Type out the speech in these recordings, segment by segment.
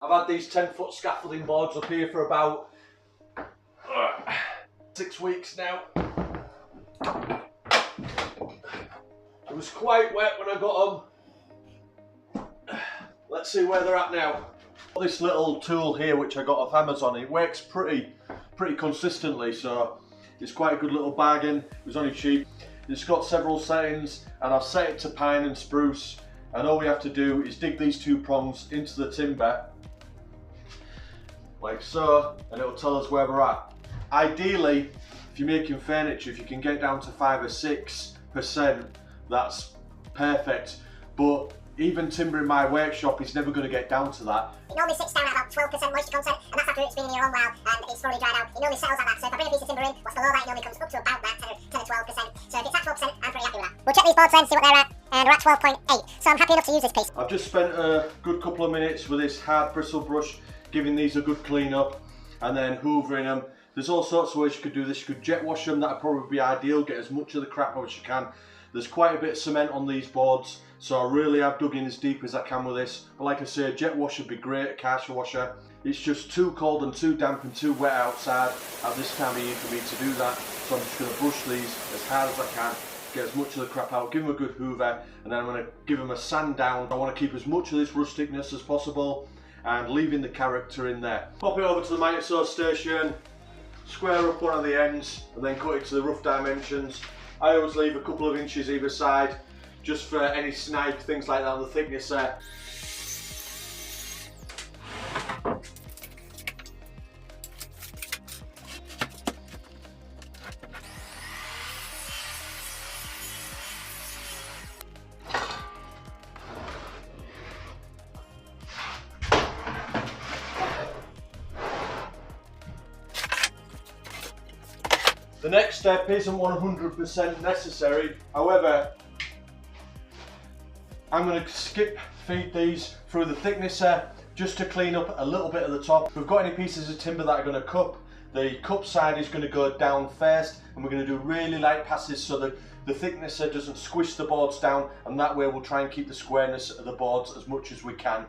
I've had these 10-foot scaffolding boards up here for about 6 weeks now. It was quite wet when I got them. Let's see where they're at now. This little tool here, which I got off Amazon, it works pretty consistently, so it's quite a good little bargain. It was only cheap. It's got several settings, and I've set it to pine and spruce. And all we have to do is dig these 2 prongs into the timber, like so, and it'll tell us where we're at. Ideally, if you're making furniture, if you can get down to 5 or 6%, that's perfect. But even timber in my workshop is never going to get down to that. It normally sits down at about 12% moisture content, and that's after it's been in here a while and it's slowly dried out. It normally settles at that, so if I bring a piece of timber in, what's below that, it normally comes up to about that 10 or 12%. So if it's at 12%, I'm pretty happy with that. We'll check these boards then, see what they're at, and we're at 12.8, so I'm happy enough to use this piece. I've just spent a good couple of minutes with this hard bristle brush, giving these a good clean up, and then hoovering them. There's all sorts of ways you could do this. You could jet wash them, that'd probably be ideal, get as much of the crap out as you can. There's quite a bit of cement on these boards, so I really have dug in as deep as I can with this. But like I say, jet wash would be great, a cartridge washer. It's just too cold and too damp and too wet outside at this time of year for me to do that. So I'm just going to brush these as hard as I can, get as much of the crap out, give them a good hoover, and then I'm going to give them a sand down. I want to keep as much of this rusticness as possible and leaving the character in there. Pop it over to the mitre saw station, square up one of the ends, and then cut it to the rough dimensions. I always leave a couple of inches either side, just for any snag, things like that on the thickness there. The next step isn't 100% necessary, however, I'm going to feed these through the thicknesser just to clean up a little bit of the top. If we've got any pieces of timber that are going to cup, the cup side is going to go down first, and we're going to do really light passes so that the thicknesser doesn't squish the boards down, and that way we'll try and keep the squareness of the boards as much as we can.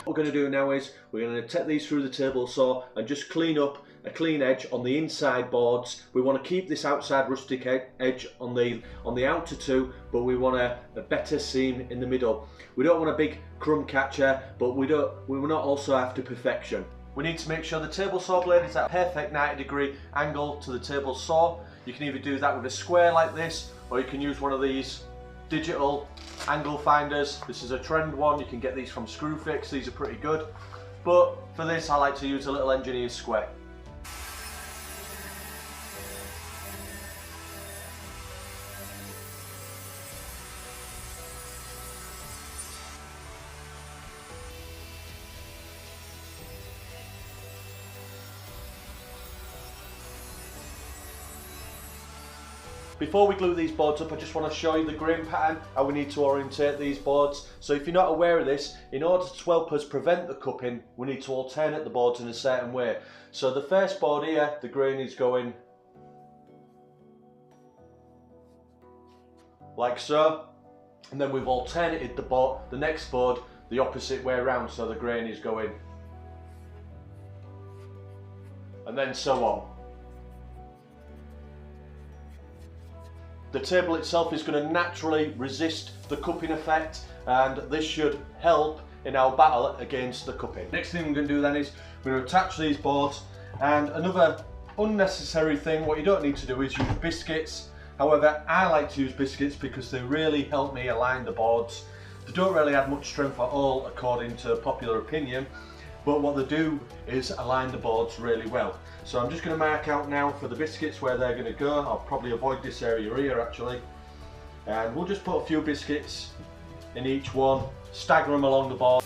What we're going to do now is we're going to take these through the table saw and just clean up a clean edge on the inside boards. We want to keep this outside rustic edge on the outer 2, but we want a better seam in the middle. We don't want a big crumb catcher, but we will not also after perfection. We need to make sure the table saw blade is at a perfect 90-degree angle to the table saw. You can either do that with a square like this, or you can use one of these digital angle finders. This is a trend one, you can get these from Screwfix, these are pretty good. But for this I like to use a little engineer's square. Before we glue these boards up, I just want to show you the grain pattern, how we need to orientate these boards. So if you're not aware of this, in order to help us prevent the cupping, we need to alternate the boards in a certain way. So the first board here, the grain is going like so, and then we've alternated the next board the opposite way around, so the grain is going, and then so on. The table itself is going to naturally resist the cupping effect, and this should help in our battle against the cupping. Next thing we're going to do then is we're going to attach these boards, and another unnecessary thing, what you don't need to do is use biscuits. However, I like to use biscuits because they really help me align the boards. They don't really add much strength at all according to popular opinion, but what they do is align the boards really well. So I'm just going to mark out now for the biscuits where they're going to go. I'll probably avoid this area here actually, and we'll just put a few biscuits in each one, stagger them along the board.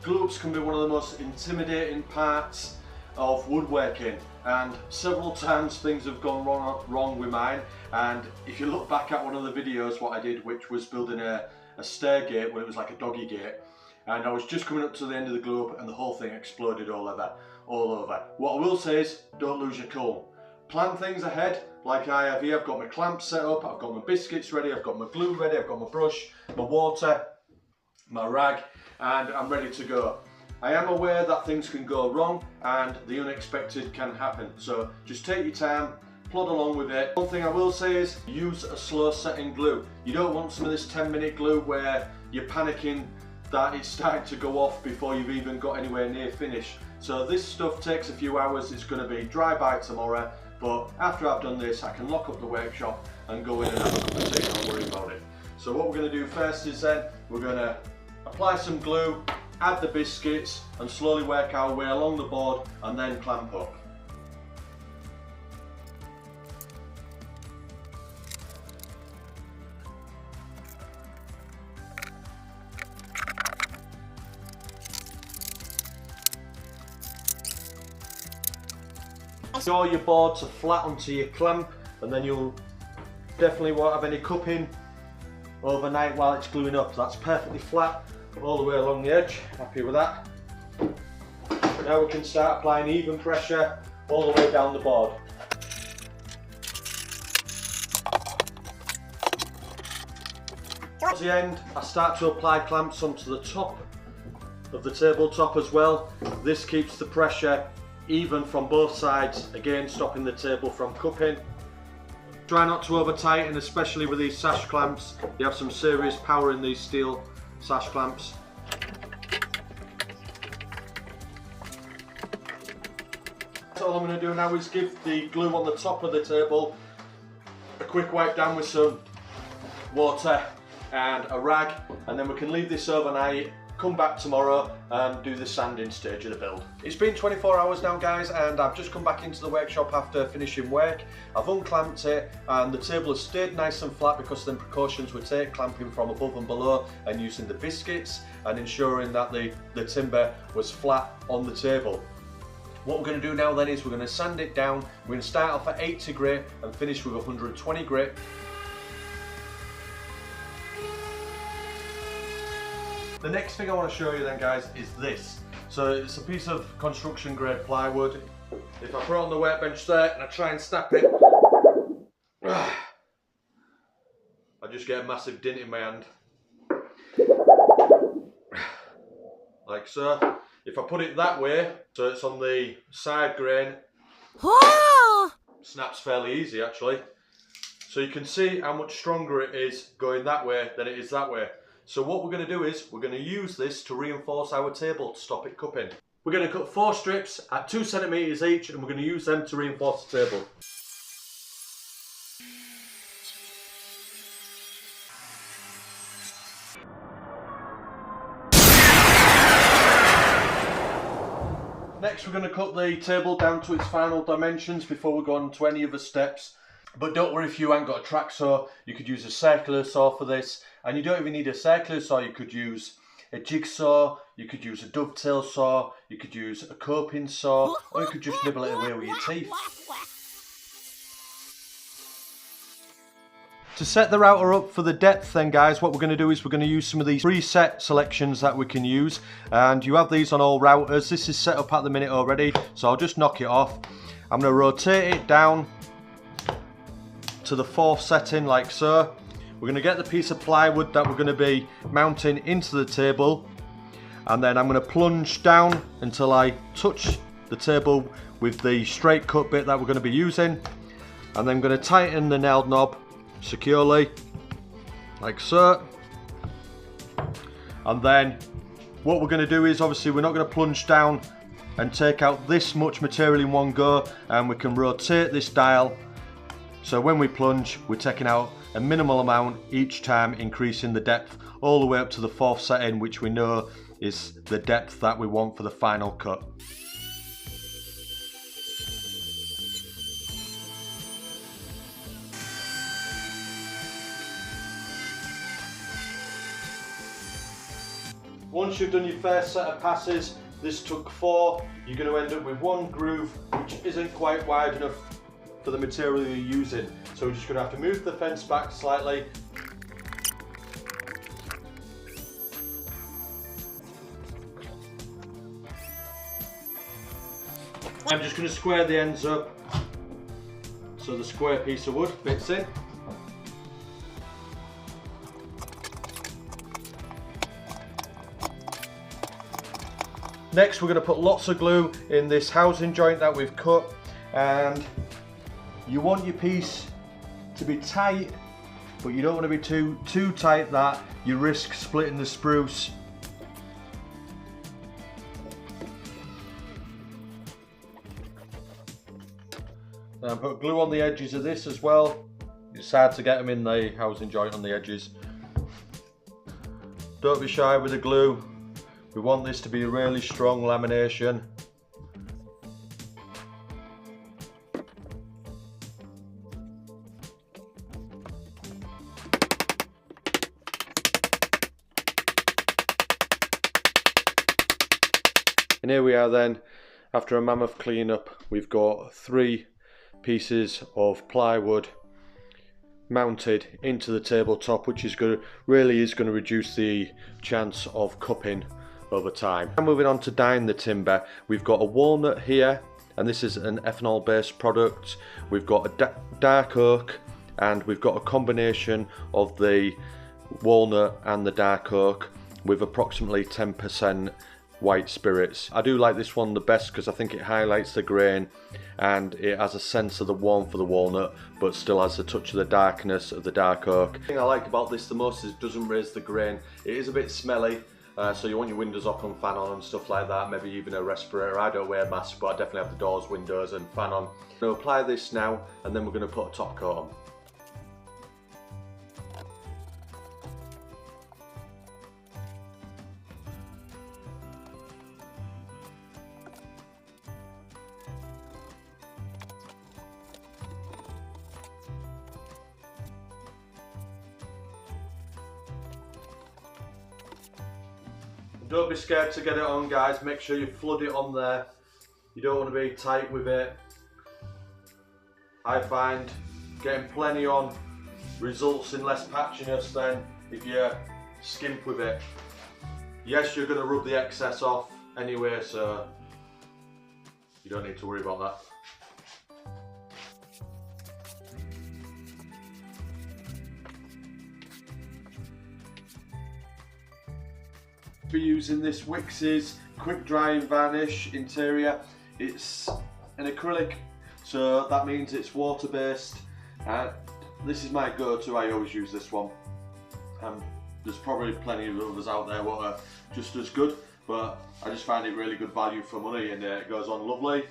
Glue-ups can be one of the most intimidating parts of woodworking, and several times things have gone wrong with mine. And if you look back at one of the videos what I did, which was building a stair gate when it was like a doggy gate, and I was just coming up to the end of the glue up and the whole thing exploded all over. What I will say is, don't lose your cool. Plan things ahead like I have here. I've got my clamps set up, I've got my biscuits ready, I've got my glue ready, I've got my brush, my water, my rag, and I'm ready to go. I am aware that things can go wrong and the unexpected can happen, so just take your time, plod along with it. One thing I will say is use a slow setting glue. You don't want some of this 10-minute glue where you're panicking that it's starting to go off before you've even got anywhere near finish. So this stuff takes a few hours. It's going to be dry by tomorrow, but after I've done this I can lock up the workshop and go in and have a cup of tea and not worry about it. So what we're going to do first is then we're going to apply some glue, add the biscuits and slowly work our way along the board and then clamp up. Ensure your boards are flat onto your clamp, and then you'll definitely won't have any cupping overnight while it's gluing up. That's perfectly flat all the way along the edge. Happy with that. Now we can start applying even pressure all the way down the board. Towards the end, I start to apply clamps onto the top of the tabletop as well. This keeps the pressure even from both sides, again stopping the table from cupping. Try not to over tighten, especially with these sash clamps. You have some serious power in these steel sash clamps. So all I'm going to do now is give the glue on the top of the table a quick wipe down with some water and a rag, and then we can leave this overnight, come back tomorrow and do the sanding stage of the build. It's been 24 hours now guys, and I've just come back into the workshop after finishing work. I've unclamped it and the table has stayed nice and flat because of the precautions we take, clamping from above and below and using the biscuits and ensuring that the timber was flat on the table. What we're going to do now then is we're going to sand it down. We're going to start off at 80 grit and finish with 120 grit. The next thing I want to show you then guys is this. So it's a piece of construction grade plywood. If I put it on the workbench there and I try and snap it, I just get a massive dint in my hand. Like so. If I put it that way, so it's on the side grain, snaps fairly easy actually. So you can see how much stronger it is going that way than it is that way. So what we're going to do is, we're going to use this to reinforce our table to stop it cupping. We're going to cut 4 strips at 2 centimeters each, and we're going to use them to reinforce the table. Next we're going to cut the table down to its final dimensions before we go on to any other steps. But don't worry if you ain't got a track saw, you could use a circular saw for this. And you don't even need a circular saw, you could use a jigsaw, you could use a dovetail saw, you could use a coping saw, or you could just nibble it away with your teeth. To set the router up for the depth then guys, what we're going to do is we're going to use some of these preset selections that we can use. And you have these on all routers. This is set up at the minute already, so I'll just knock it off. I'm going to rotate it down to the 4th setting like so. We're going to get the piece of plywood that we're going to be mounting into the table, and then I'm going to plunge down until I touch the table with the straight cut bit that we're going to be using, and then I'm going to tighten the nail knob securely like so. And then what we're going to do is, obviously we're not going to plunge down and take out this much material in one go, and we can rotate this dial so when we plunge we're taking out a minimal amount each time, increasing the depth all the way up to the 4th setting, which we know is the depth that we want for the final cut. Once you've done your first set of passes, this took 4, you're going to end up with 1 groove which isn't quite wide enough for the material you're using. So we're just going to have to move the fence back slightly. I'm just going to square the ends up so the square piece of wood fits in. Next we're going to put lots of glue in this housing joint that we've cut, and you want your piece to be tight, but you don't want to be too tight that you risk splitting the spruce. And put glue on the edges of this as well. It's hard to get them in the housing joint on the edges. Don't be shy with the glue. We want this to be a really strong lamination. And here we are then, after a mammoth cleanup, we've got 3 pieces of plywood mounted into the tabletop, which is really is going to reduce the chance of cupping over time. Now moving on to dyeing the timber, we've got a walnut here, and this is an ethanol based product. We've got a dark oak, and we've got a combination of the walnut and the dark oak with approximately 10% white spirits. I do like this one the best because I think it highlights the grain and it has a sense of the warmth of the walnut but still has a touch of the darkness of the dark oak. The thing I like about this the most is it doesn't raise the grain. It is a bit smelly, so you want your windows open, fan on and stuff like that, maybe even a respirator. I don't wear a mask, but I definitely have the doors, windows and fan on. I'm going to apply this now and then we're going to put a top coat on. Don't be scared to get it on, guys. Make sure you flood it on there. You don't want to be tight with it. I find getting plenty on results in less patchiness than if you skimp with it. Yes, you're going to rub the excess off anyway, so you don't need to worry about that. Be using this Wix's quick drying varnish interior. It's an acrylic, so that means it's water based, and this is my go-to. I always use this one. There's probably plenty of others out there what are just as good, but I just find it really good value for money, and it goes on lovely.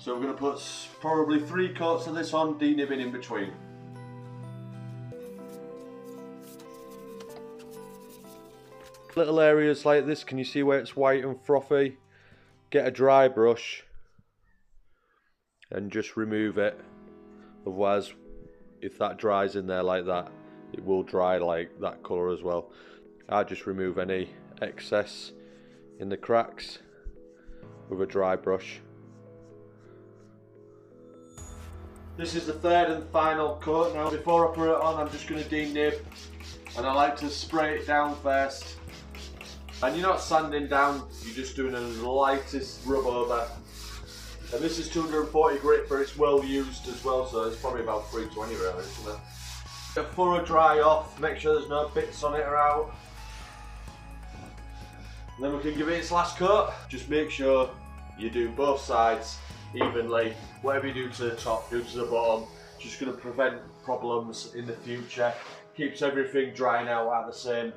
So we're going to put probably 3 coats of this on, denibbing in between. Little areas like this, can you see where it's white and frothy? Get a dry brush and just remove it. Otherwise, if that dries in there like that, it will dry like that colour as well. I just remove any excess in the cracks with a dry brush. This is the 3rd and final coat now. Before I put it on, I'm just going to denib, and I like to spray it down first. And you're not sanding down, you're just doing the lightest rub over. And this is 240 grit, but it's well used as well, so it's probably about 320 really, isn't it? A thorough dry off, make sure there's no bits on it or out. And then we can give it its last coat. Just make sure you do both sides evenly. Whatever you do to the top, do to the bottom. Just going to prevent problems in the future. Keeps everything drying out at the same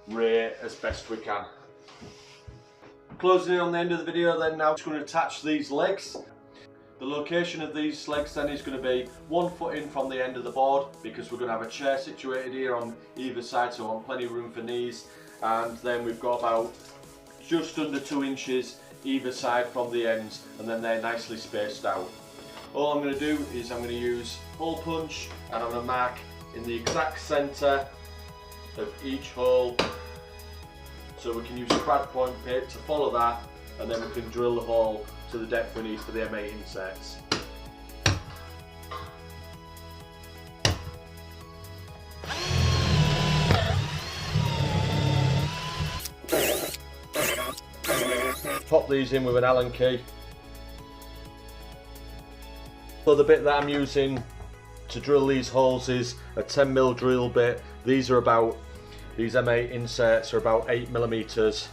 rate as best we can. Closing in on the end of the video then now, just going to attach these legs. The location of these legs then is going to be 1 foot in from the end of the board, because we're going to have a chair situated here on either side, so I want plenty of room for knees. And then we've got about just under 2 inches either side from the ends, and then they're nicely spaced out. All I'm going to do is I'm going to use hole punch, and I'm going to mark in the exact centre of each hole, so we can use a brad point bit to follow that and then we can drill the hole to the depth we need for the M8 inserts. Pop these in with an Allen key. So the bit that I'm using to drill these holes is a 10mm drill bit. These M8 inserts are about 8mm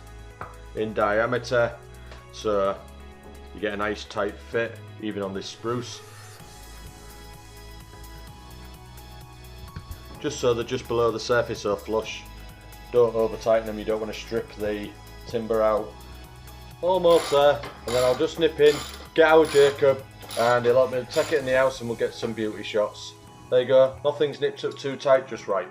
in diameter, so you get a nice tight fit even on this spruce. Just so they're just below the surface or flush. Don't over tighten them, you don't want to strip the timber out. Almost there, and then I'll just nip in, get our Jacob, and he'll help me take it in the house and we'll get some beauty shots. There you go, nothing's nipped up too tight, just right.